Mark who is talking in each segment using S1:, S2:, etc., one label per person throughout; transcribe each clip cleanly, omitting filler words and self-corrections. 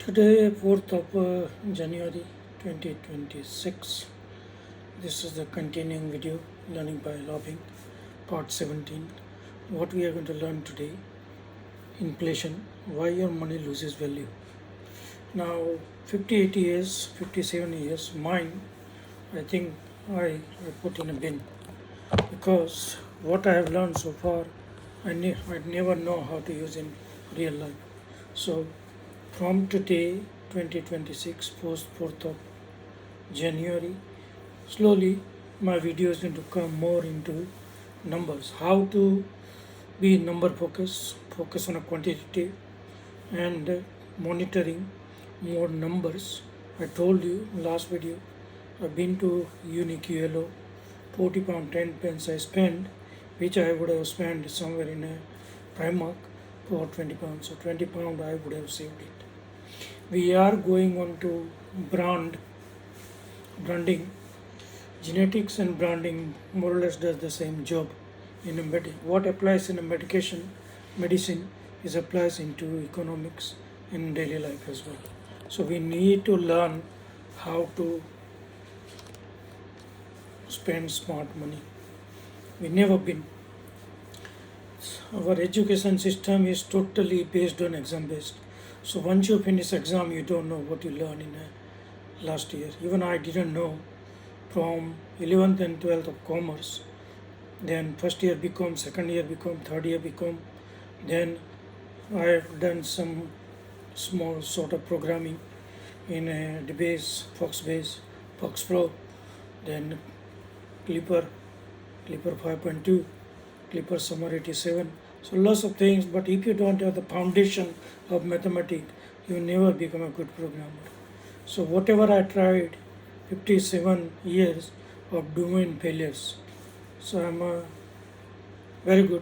S1: Today, 4th of January 2026. This is the continuing video learning by lobbying, part 17. What we are going to learn today: inflation, why your money loses value. Now, 58 years, 57 years, mine, I think I put in a bin because what I have learned so far, I never know how to use in real life. So, from today, 2026, post 4th of January, slowly my video is going to come more into numbers. How to be number focus on a quantitative and monitoring more numbers. I told you last video, I've been to Unique ULO, £40 10 pence I spent, which I would have spent somewhere in a Primark for £20. So £20 I would have saved it. We are going on to branding. Genetics and branding more or less does the same job in a what applies in a medicine is applies into economics and daily life as well. So we need to learn how to spend smart money. We never been. Our education system is totally based on exam based. So once you finish exam, you don't know what you learned in last year. Even I didn't know from 11th and 12th of commerce. Then first year become, second year become, third year become. Then I have done some small sort of programming in DBase, Foxbase, Fox Pro, then Clipper 5.2, Clipper Summer 87. So lots of things, but if you don't have the foundation of mathematics, you never become a good programmer. So whatever I tried, 57 years of doing failures. So I'm very good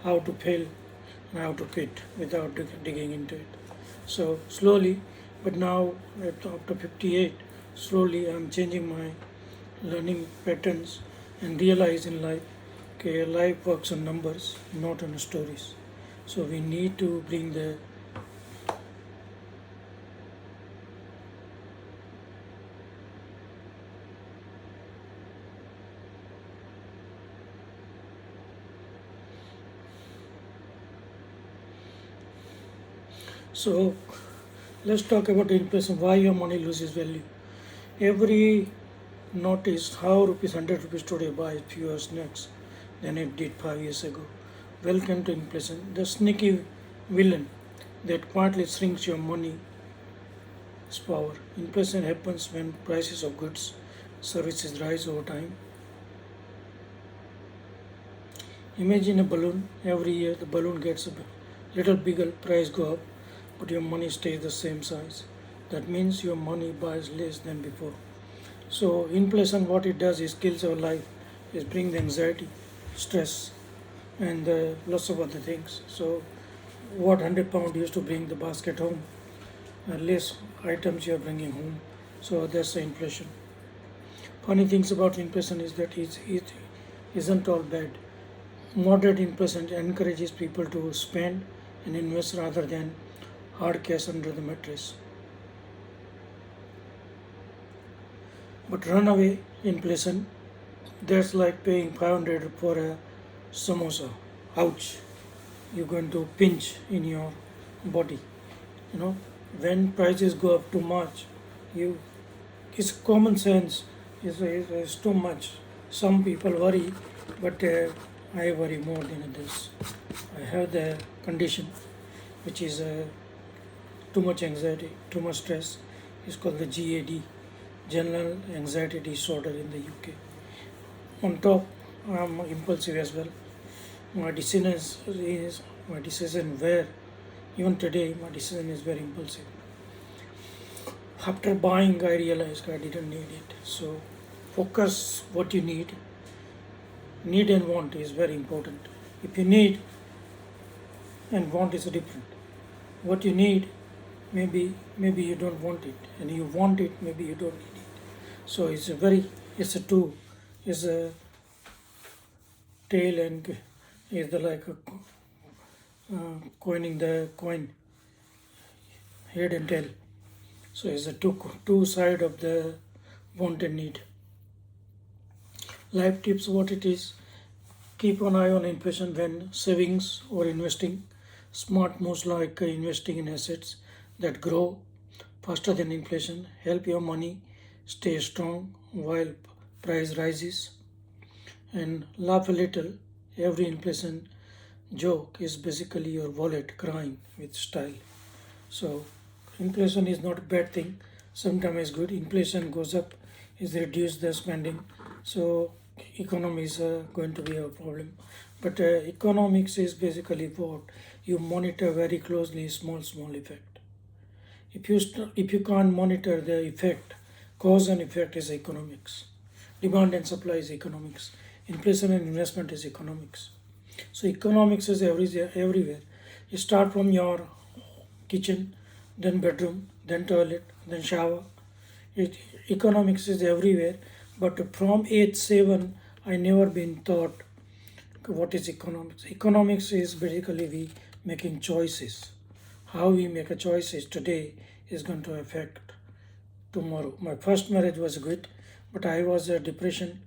S1: how to fail and how to quit without digging into it. So slowly, but now after 58, slowly I'm changing my learning patterns and realize in life, okay, life works on numbers, not on stories. So we need to bring the So let's talk about inflation, why your money loses value. Every notice how rupees 100 rupees today buys fewer snacks than it did 5 years ago. Welcome to inflation, the sneaky villain that quietly shrinks your money's power. Inflation happens when prices of goods, services rise over time. Imagine a balloon. Every year the balloon gets a little bigger, price go up, but your money stays the same size. That means your money buys less than before. So inflation, what it does is kills our life, is bring the anxiety, stress, and lots of other things. So what £100 used to bring the basket home, less items you are bringing home. So that's the inflation. Funny things about inflation is that it isn't all bad. Moderate inflation encourages people to spend and invest rather than hard cash under the mattress. But runaway inflation, that's like paying 500 for a samosa. Ouch! You're going to pinch in your body. When prices go up too much, you it's common sense is too much. Some people worry, but I worry more than others. I have the condition which is too much anxiety, too much stress. It's called the GAD, General Anxiety Disorder in the UK. On top, I'm impulsive as well. My decision where even today my decision is very impulsive. After buying, I realized I didn't need it. So focus what you need. Need and want is very important. If you need and want is different. What you need, maybe you don't want it, and you want it, maybe you don't need it. So it's a two, it's a tail and is the like coining the coin, head and tail. So it's a two side of the want and need. Life tips, what it is: keep an eye on inflation when savings or investing. Smart moves like investing in assets that grow faster than inflation help your money stay strong while price rises. And laugh a little. Every inflation joke is basically your wallet crying with style. So inflation is not a bad thing. Sometimes it's good. Inflation goes up, is reduce the spending. So economy is going to be a problem. But economics is basically what you monitor very closely, small effect. If you can't monitor the effect, cause and effect is economics. Demand and supply is economics. Inflation and investment is economics. So economics is everywhere. You start from your kitchen, then bedroom, then toilet, then shower. It, economics is everywhere. But from age 7, I never been taught what is economics. Economics is basically we making choices. How we make a choices today is going to affect tomorrow. My first marriage was good, but I was a depression.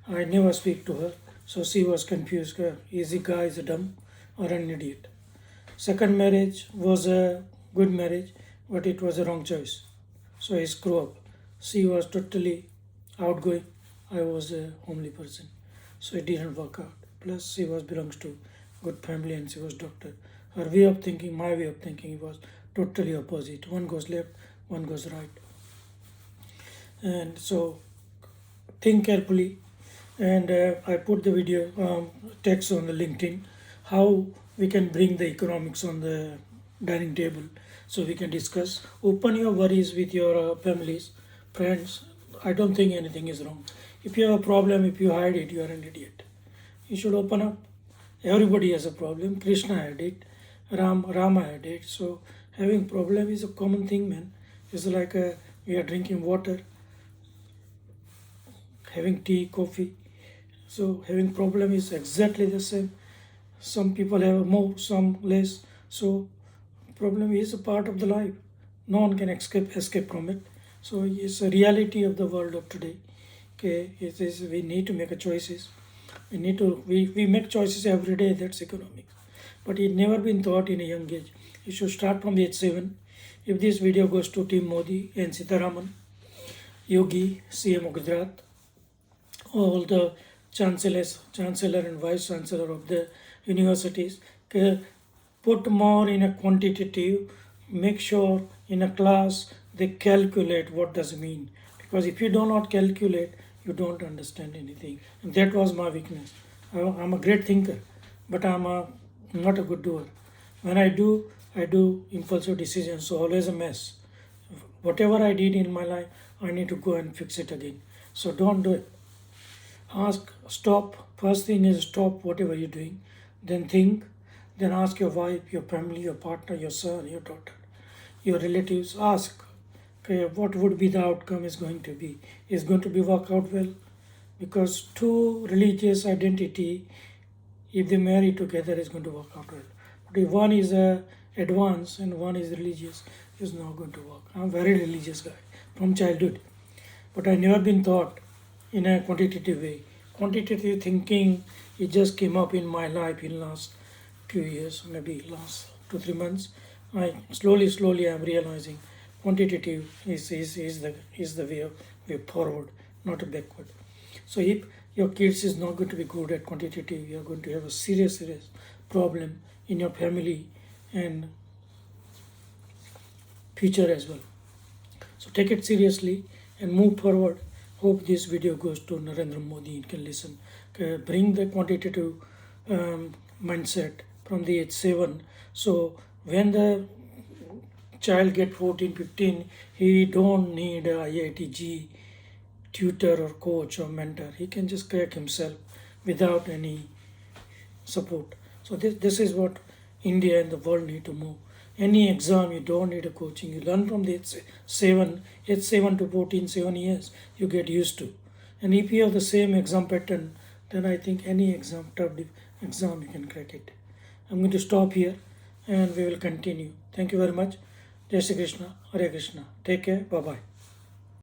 S1: I never speak to her, so she was confused. Is the guy is a dumb or an idiot? Second marriage was a good marriage, but it was a wrong choice. So I screw up. She was totally outgoing. I was a homely person, so it didn't work out. Plus, she was belongs to good family and she was doctor. Her way of thinking, my way of thinking was totally opposite. One goes left, one goes right. And so think carefully. And I put the video text on the LinkedIn how we can bring the economics on the dining table so we can discuss. Open your worries with your families, friends. I don't think anything is wrong. If you have a problem, if you hide it, you are an idiot. You should open up. Everybody has a problem. Krishna had it, Rama had it. So having problem is a common thing, man. It's like we are drinking water, having tea, coffee. So having problem is exactly the same. Some people have more, some less. So problem is a part of the life. No one can escape from it. So it's a reality of the world of today. Okay, it is we need to make a choices. We make choices every day. That's economics. But it never been taught in a young age. You should start from the age 7. If this video goes to Team Modi and Sitaraman, Yogi, CM of Gujarat, all the chancellor and vice chancellor of the universities, put more in a quantitative, make sure in a class they calculate what does it mean, because if you do not calculate you don't understand anything, and that was my weakness. I'm a great thinker, but not a good doer. When I do impulsive decisions, so always a mess. Whatever I did in my life, I need to go and fix it again. So don't do it. Stop. First thing is stop whatever you're doing, then think, then ask your wife, your family, your partner, your son, your daughter, your relatives. Ask, okay, what would be the outcome is going to be? Is going to be work out well? Because two religious identity, if they marry together, is going to work out well. But if one is advanced and one is religious, it's not going to work. I'm a very religious guy from childhood, but I never been taught in a quantitative way. Quantitative thinking, it just came up in my life in last few years, maybe last 2-3 months. I slowly I'm realizing quantitative is the way forward, not a backward. So if your kids is not going to be good at quantitative, you are going to have a serious problem in your family and future as well. So take it seriously and move forward. Hope this video goes to Narendra Modi and can listen. Bring the quantitative mindset from the age 7. So when the child get 14, 15, he don't need a IITG tutor or coach or mentor. He can just crack himself without any support. So this is what India and the world need to move. Any exam, you don't need a coaching. You learn from the age 7 to 14, 7 years, you get used to. And if you have the same exam pattern, then I think any tough exam, you can crack it. I'm going to stop here and we will continue. Thank you very much. Jai Shri Krishna, Hare Krishna. Take care. Bye bye.